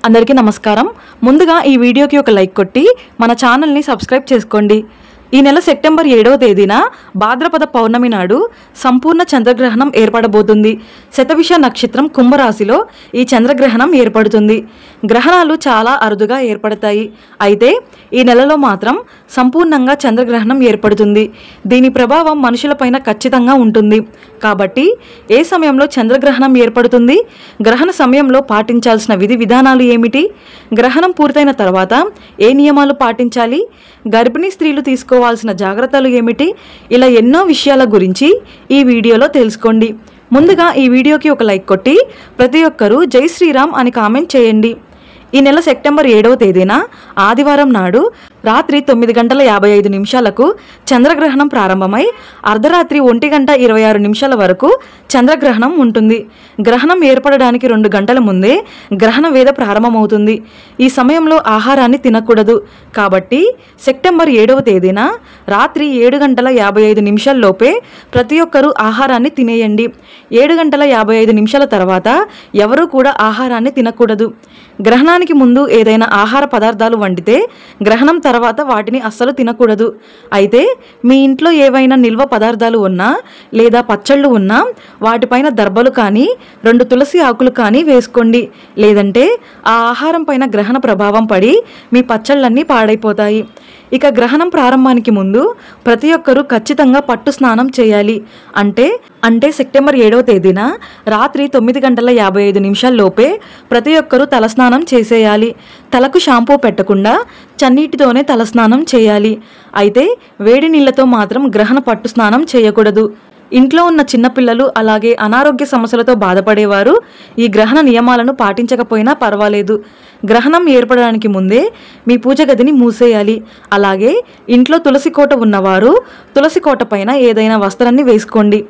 అందరికీ నమస్కారం। ముందుగా ఈ వీడియోకి ఒక లైక్ కొట్టి మన ఛానల్ ని సబ్స్క్రైబ్ చేసుకోండి। ఈ నెల సెప్టెంబర్ 7వ తేదీన భాద్రపద పౌర్ణమి నాడు సంపూర్ణ చంద్రగ్రహణం ఏర్పడబోతుంది। శతభిష నక్షత్రం కుంభరాశిలో ఈ చంద్రగ్రహణం ఏర్పడుతుంది। గ్రహణాలు చాలా అరుదుగా ఏర్పడతాయి, అయితే ఈ నెలలో మాత్రం సంపూర్ణంగా చంద్రగ్రహణం ఏర్పడుతుంది। దీని ప్రభావం మనుషులపైన ఖచ్చితంగా ఉంటుంది। కాబట్టి ఏ సమయంలో చంద్రగ్రహణం ఏర్పడుతుంది, గ్రహణ సమయంలో పాటించాల్సిన విధి విధానాలు ఏమిటి, గ్రహణం పూర్తయిన తర్వాత ఏ నియమాలు పాటించాలి, గర్భిణీ స్త్రీలు తీసుకోవాల్సిన జాగ్రత్తలు ఏమిటి, ఇలా ఎన్నో విషయాల గురించి ఈ వీడియోలో తెలుసుకోండి। ముందుగా ఈ వీడియోకి ఒక లైక్ కొట్టి ప్రతి ఒక్కరూ జై శ్రీరామ్ అని కామెంట్ చేయండి। ఈ నెల సెప్టెంబర్ 7వ తేదీన ఆదివారం నాడు రాత్రి 9:55 చంద్రగ్రహణం ప్రారంభమై అర్ధరాత్రి 1:26 వరకు చంద్రగ్రహణం ఉంటుంది। గ్రహణం ఏర్పడడానికి 2 గంటల ముందే గ్రహణ వేద ప్రారంభమవుతుంది। ఈ సమయంలో ఆహారాన్ని తినకూడదు, కాబట్టి సెప్టెంబర్ 7వ తేదీన రాత్రి 7:55 లోపే ప్రతి ఒక్కరూ ఆహారాన్ని తినేయండి। 7:55 తర్వాత ఎవరూ కూడా ఆహారాన్ని తినకూడదు। గ్రహణానికి ముందు ఏదైనా ఆహార పదార్థాలు వండితే గ్రహణం తర్వాత వాటిని అస్సలు తినకూడదు। అయితే మీ ఇంట్లో ఏవైనా నిల్వ పదార్థాలు ఉన్నా లేదా పచ్చళ్ళు ఉన్నా వాటిపైన దర్బలు కానీ 2 తులసి ఆకులు కానీ వేసుకోండి, లేదంటే ఆ ఆహారం పైన గ్రహణ ప్రభావం పడి మీ పచ్చళ్ళన్నీ పాడైపోతాయి। ఇక గ్రహణం ప్రారంభానికి ముందు ప్రతి ఒక్కరూ ఖచ్చితంగా పట్టు స్నానం చేయాలి। అంటే సెప్టెంబర్ 7వ తేదీన రాత్రి 9:55 లోపే ప్రతి ఒక్కరూ తలస్నానం చేసేయాలి। తలకు షాంపూ పెట్టకుండా చన్నీటితోనే తలస్నానం చేయాలి। అయితే వేడి నీళ్లతో మాత్రం గ్రహణ పట్టు స్నానం చేయకూడదు। ఇంట్లో ఉన్న చిన్నపిల్లలు అలాగే అనారోగ్య సమస్యలతో బాధపడేవారు ఈ గ్రహణ నియమాలను పాటించకపోయినా పర్వాలేదు। గ్రహణం ఏర్పడడానికి ముందే మీ పూజ గదిని మూసేయాలి। అలాగే ఇంట్లో తులసి కోట ఉన్నవారు తులసి కోట పైన ఏదైనా వస్త్రాన్ని వేసుకోండి।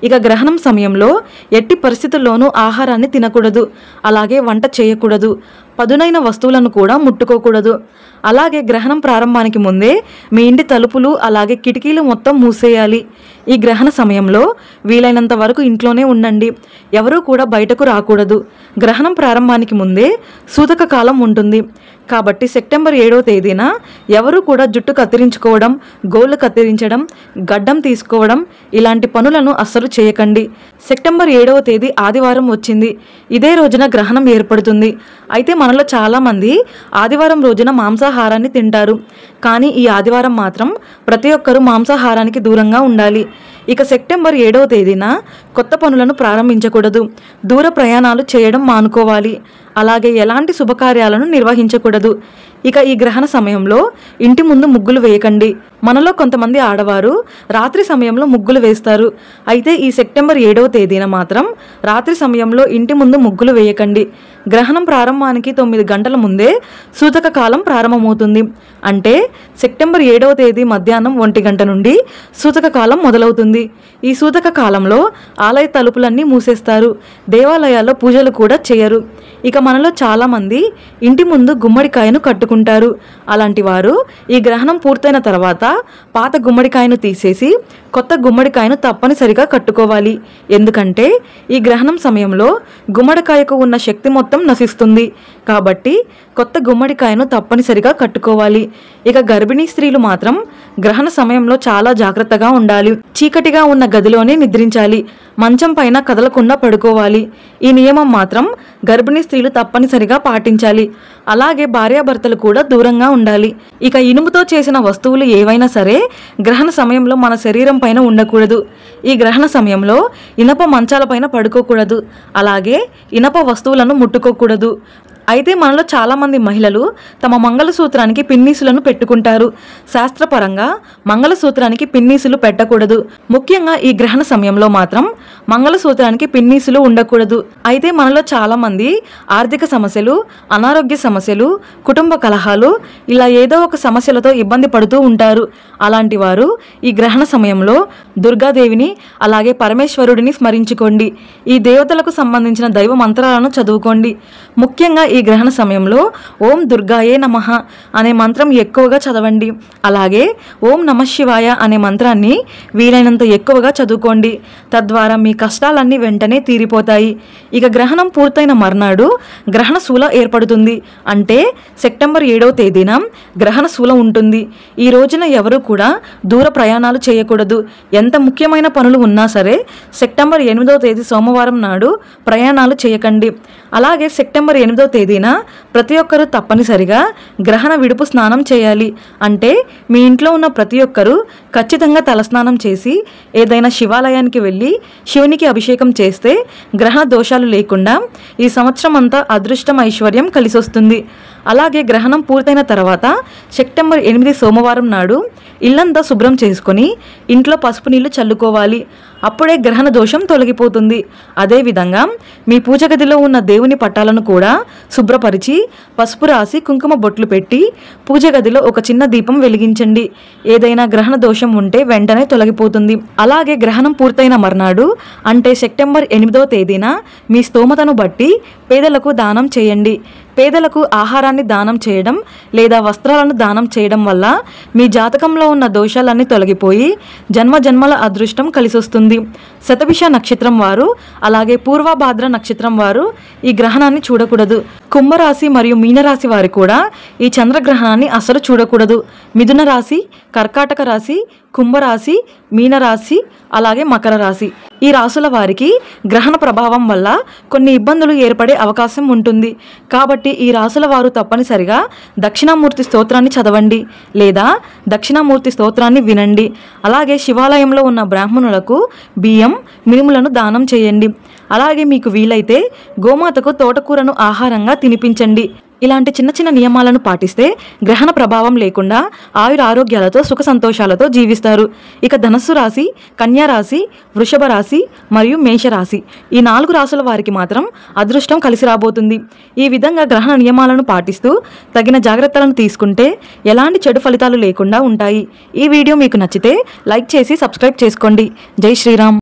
ఇక గ్రహణం సమయంలో ఎట్టి పరిస్థితుల్లోనూ ఆహారాన్ని తినకూడదు, అలాగే వంట చేయకూడదు, పదునైన వస్తువులను కూడా ముట్టుకోకూడదు। అలాగే గ్రహణం ప్రారంభానికి ముందే మీ ఇంటి తలుపులు అలాగే కిటికీలు మొత్తం మూసేయాలి। ఈ గ్రహణ సమయంలో వీలైనంత వరకు ఇంట్లోనే ఉండండి, ఎవరూ కూడా బయటకు రాకూడదు। గ్రహణం ప్రారంభానికి ముందే సూతక కాలం ఉంటుంది, కాబట్టి సెప్టెంబర్ 7వ తేదీన ఎవరూ కూడా జుట్టు కత్తిరించుకోవడం, గోళ్ళు కత్తిరించడం, గడ్డం తీసుకోవడం ఇలాంటి పనులను అస్సలు చేయకండి। సెప్టెంబర్ 7వ తేదీ ఆదివారం వచ్చింది, ఇదే రోజున గ్రహణం ఏర్పడుతుంది। అయితే మనలో చాలామంది ఆదివారం రోజున మాంసాహారాన్ని తింటారు, కానీ ఈ ఆదివారం మాత్రం ప్రతి ఒక్కరూ మాంసాహారానికి దూరంగా ఉండాలి। ఇక సెప్టెంబర్ 7వ తేదీన కొత్త పనులను ప్రారంభించకూడదు, దూర ప్రయాణాలు చేయడం మానుకోవాలి, అలాగే ఎలాంటి శుభకార్యాలను నిర్వహించకూడదు। ఇక ఈ గ్రహణ సమయంలో ఇంటి ముందు ముగ్గులు వేయకండి। మనలో కొంతమంది ఆడవారు రాత్రి సమయంలో ముగ్గులు వేస్తారు, అయితే ఈ సెప్టెంబర్ 7వ తేదీన మాత్రం రాత్రి సమయంలో ఇంటి ముందు ముగ్గులు వేయకండి। గ్రహణం ప్రారంభానికి 9 గంటల ముందే సూతక కాలం ప్రారంభమవుతుంది, అంటే సెప్టెంబర్ 7వ తేదీ మధ్యాహ్నం 1 గంట నుండి సూతక కాలం మొదలవుతుంది। ఈ సూతక కాలంలో ఆలయ తలుపులన్నీ మూసేస్తారు, దేవాలయాల్లో పూజలు కూడా చేయరు। ఇక మనలో చాలామంది ఇంటి ముందు గుమ్మడికాయను కట్టుకుంటారు, అలాంటి వారు ఈ గ్రహణం పూర్తయిన తర్వాత పాత గుమ్మడికాయను తీసేసి కొత్త గుమ్మడికాయను తప్పనిసరిగా కట్టుకోవాలి। ఎందుకంటే ఈ గ్రహణం సమయంలో గుమ్మడికాయకు ఉన్న శక్తి మొత్తం నశిస్తుంది, కాబట్టి కొత్త గుమ్మడికాయను తప్పనిసరిగా కట్టుకోవాలి। ఇక గర్భిణీ స్త్రీలు మాత్రం గ్రహణ సమయంలో చాలా జాగ్రత్తగా ఉండాలి, చీకటిగా ఉన్న గదిలోనే నిద్రించాలి, మంచం పైన కదలకుండా పడుకోవాలి। ఈ నియమం మాత్రం గర్భిణీ స్త్రీలు తప్పనిసరిగా పాటించాలి, అలాగే భార్యాభర్తలు కూడా దూరంగా ఉండాలి। ఇక ఇనుముతో చేసిన వస్తువులు ఏవైనా సరే గ్రహణ సమయంలో మన శరీరం పైన ఉండకూడదు। ఈ గ్రహణ సమయంలో ఇనప మంచాలపైన పడుకోకూడదు, అలాగే ఇనప వస్తువులను ముట్టుకోకూడదు। అయితే మనలో చాలామంది మహిళలు తమ మంగళసూత్రానికి పిన్నీసులను పెట్టుకుంటారు, శాస్త్రపరంగా మంగళసూత్రానికి పిన్నీసులు పెట్టకూడదు। ముఖ్యంగా ఈ గ్రహణ సమయంలో మాత్రం మంగళసూత్రానికి పిన్నీసులు ఉండకూడదు। అయితే మనలో చాలామంది ఆర్థిక సమస్యలు, అనారోగ్య సమస్యలు, కుటుంబ కలహాలు ఇలా ఏదో ఒక సమస్యలతో ఇబ్బంది పడుతూ ఉంటారు। అలాంటి వారు ఈ గ్రహణ సమయంలో దుర్గాదేవిని అలాగే పరమేశ్వరుడిని స్మరించుకోండి, ఈ దేవతలకు సంబంధించిన దైవ మంత్రాలను చదువుకోండి। ముఖ్యంగా ఈ ఈ గ్రహణ సమయంలో ఓం దుర్గాయే నమః అనే మంత్రం ఎక్కువగా చదవండి. అలాగే ఓం నమః శివాయ అనే మంత్రాన్ని వీలైనంత ఎక్కువగా చదువుకోండి. తద్వారా మీ కష్టాలన్నీ వెంటనే తీరిపోతాయి. ఇక గ్రహణం పూర్తయిన మర్నాడు గ్రహణ శూల ఏర్పడుతుంది. అంటే సెప్టెంబర్ 7వ తేదీన గ్రహణ శూల ఉంటుంది. ఈ రోజున ఎవరు కూడా దూర ప్రయాణాలు చేయకూడదు. ఎంత ముఖ్యమైన పనులు ఉన్నా సరే సెప్టెంబర్ 8వ తేదీ సోమవారం నాడు ప్రయాణాలు చేయకండి. అలాగే సెప్టెంబర్ 8వ తేదీన ప్రతి ఒక్కరూ తప్పనిసరిగా గ్రహణ విడుపు స్నానం చేయాలి. అంటే మీ ఇంట్లో ఉన్న ప్రతి ఒక్కరూ ఖచ్చితంగా తలస్నానం చేసి ఏదైనా శివాలయానికి వెళ్ళి శివునికి అభిషేకం చేస్తే గ్రహణ దోషాలు లేకుండా ఈ సంవత్సరం అంతా అదృష్టం ఐశ్వర్యం కలిసొస్తుంది. అలాగే గ్రహణం పూర్తయిన తర్వాత సెప్టెంబర్ 8 సోమవారం నాడు ఇల్లంతా శుభ్రం చేసుకొని ఇంట్లో పసుపు నీళ్లు చల్లుకోవాలి. అప్పుడే గ్రహణ దోషం తొలగిపోతుంది. అదేవిధంగా మీ పూజ గదిలో ఉన్న దేవుని పటాలను కూడా శుభ్రపరిచి పసుపు రాసి కుంకుమ బొట్లు పెట్టి పూజ గదిలో ఒక చిన్న దీపం వెలిగించండి. ఏదైనా గ్రహణ దోషం ఉంటే వెంటనే తొలగిపోతుంది. అలాగే గ్రహణం పూర్తయిన మర్నాడు అంటే సెప్టెంబర్ 8వ తేదీన మీ స్తోమతను బట్టి పేదలకు దానం చేయండి. పేదలకు ఆహారాన్ని దానం చేయడం లేదా వస్త్రాలను దానం చేయడం వల్ల మీ జాతకంలో ఉన్న దోషాలన్నీ తొలగిపోయి జన్మజన్మల అదృష్టం కలిసొస్తుంది. శతభిష నక్షత్రం వారు అలాగే పూర్వభాద్ర నక్షత్రం వారు ఈ గ్రహణాన్ని చూడకూడదు. కుంభరాశి మరియు మీనరాశి వారు కూడా ఈ చంద్రగ్రహణాన్ని అసలు చూడకూడదు. మిథున రాశి, కర్కాటక రాశి, కుంభరాశి, మీనరాశి అలాగే మకర రాశి ఈ రాశుల వారికి గ్రహణ ప్రభావం వల్ల కొన్ని ఇబ్బందులు ఏర్పడే అవకాశం ఉంటుంది. కాబట్టి ఈ రాశుల వారు తప్పనిసరిగా దక్షిణామూర్తి స్తోత్రాన్ని చదవండి లేదా దక్షిణామూర్తి స్తోత్రాన్ని వినండి. అలాగే శివాలయంలో ఉన్న బ్రాహ్మణులకు బియ్యం, మినుములను దానం చేయండి. అలాగే మీకు వీలైతే గోమాతకు తోటకూరను ఆహారంగా తినిపించండి. ఇలాంటి చిన్న చిన్న నియమాలను పాటిస్తే గ్రహణ ప్రభావం లేకుండా ఆయుర ఆరోగ్యాలతో సుఖ సంతోషాలతో జీవిస్తారు. ఇక ధనస్సు రాశి, కన్యా రాశి, వృషభ రాశి మరియు మేషరాశి ఈ 4 రాశుల వారికి మాత్రం అదృష్టం కలిసి రాబోతుంది. ఈ విధంగా గ్రహణ నియమాలను పాటిస్తూ తగిన జాగ్రత్తలను తీసుకుంటే ఎలాంటి చెడు ఫలితాలు లేకుండా ఉంటాయి. ఈ వీడియో మీకు నచ్చితే లైక్ చేసి సబ్స్క్రైబ్ చేసుకోండి. జై శ్రీరామ్.